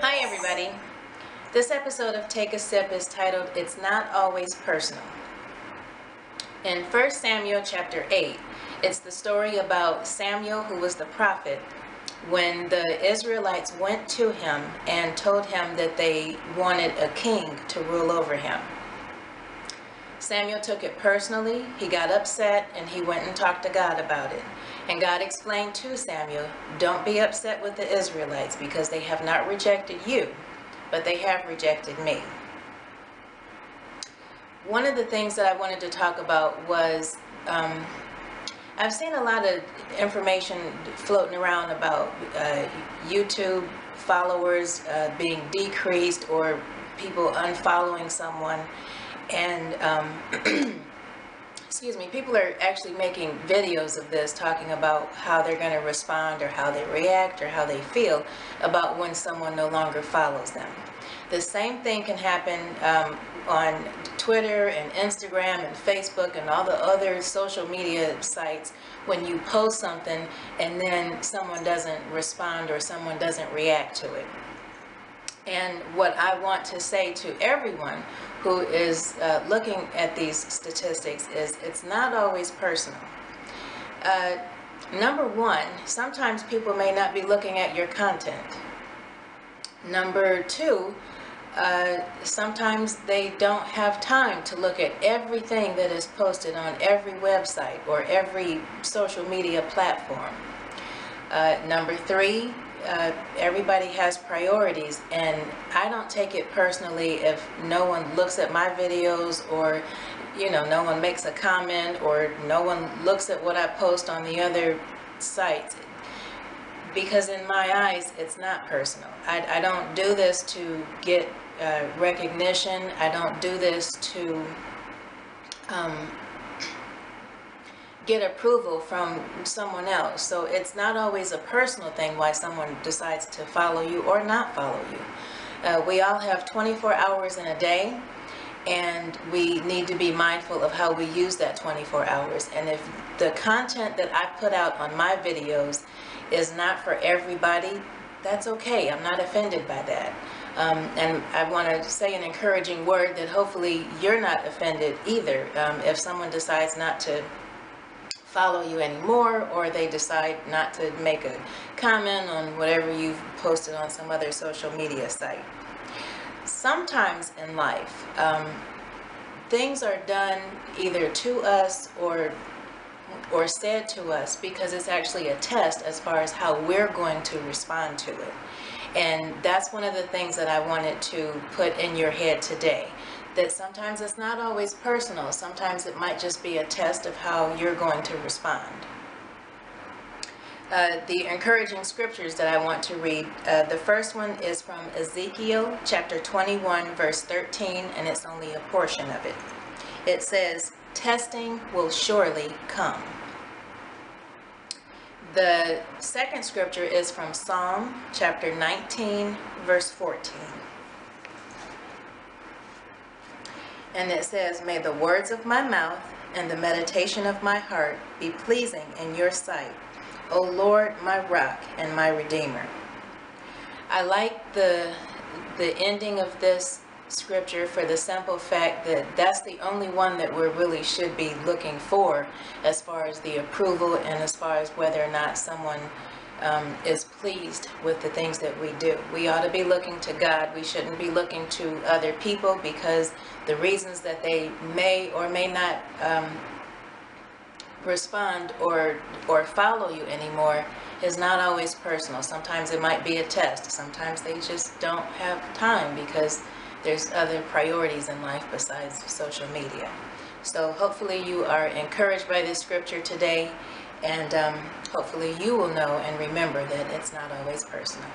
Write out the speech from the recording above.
Hi everybody. This episode of Take a Sip is titled It's Not Always Personal. In 1 Samuel chapter 8, it's the story about Samuel, who was the prophet, when the Israelites went to him and told him that they wanted a king to rule over him. Samuel took it personally, he got upset, and he went and talked to God about it. And God explained to Samuel, don't be upset with the Israelites because they have not rejected you, but they have rejected me. One of the things that I wanted to talk about was, I've seen a lot of information floating around about YouTube followers being decreased or people unfollowing someone. And excuse me, people are actually making videos of this, talking about how they're going to respond or how they react or how they feel about when someone no longer follows them. The same thing can happen on Twitter and Instagram and Facebook and all the other social media sites when you post something and then someone doesn't respond or someone doesn't react to it. And what I want to say to everyone who is looking at these statistics is it's not always personal. Number one, sometimes people may not be looking at your content. Number two, sometimes they don't have time to look at everything that is posted on every website or every social media platform. Number three, everybody has priorities, and I don't take it personally if no one looks at my videos, or no one makes a comment, or no one looks at what I post on the other sites, because in my eyes it's not personal. I don't do this to get recognition. I don't do this to get approval from someone else. So it's not always a personal thing why someone decides to follow you or not follow you. We all have 24 hours in a day, and we need to be mindful of how we use that 24 hours. And if the content that I put out on my videos is not for everybody, that's okay. I'm not offended by that. And I want to say an encouraging word that hopefully you're not offended either if someone decides not to follow you anymore, or they decide not to make a comment on whatever you've posted on some other social media site. Sometimes in life, things are done either to us or said to us because it's actually a test as far as how we're going to respond to it. And that's one of the things that I wanted to put in your head today. That sometimes it's not always personal. Sometimes it might just be a test of how you're going to respond. The encouraging scriptures that I want to read, the first one is from Ezekiel chapter 21 verse 13, and it's only a portion of it. It says, testing will surely come. The second scripture is from Psalm chapter 19 verse 14. And it says, may the words of my mouth and the meditation of my heart be pleasing in your sight, O Lord, my rock and my redeemer. I like the ending of this scripture for the simple fact that that's the only one that we really should be looking for as far as the approval and as far as whether or not someone is pleased with the things that we do. We ought to be looking to God. We shouldn't be looking to other people, because the reasons that they may or may not respond or follow you anymore is not always personal. Sometimes it might be a test. Sometimes they just don't have time because there's other priorities in life besides social media. So hopefully you are encouraged by this scripture today, and hopefully you will know and remember that it's not always personal.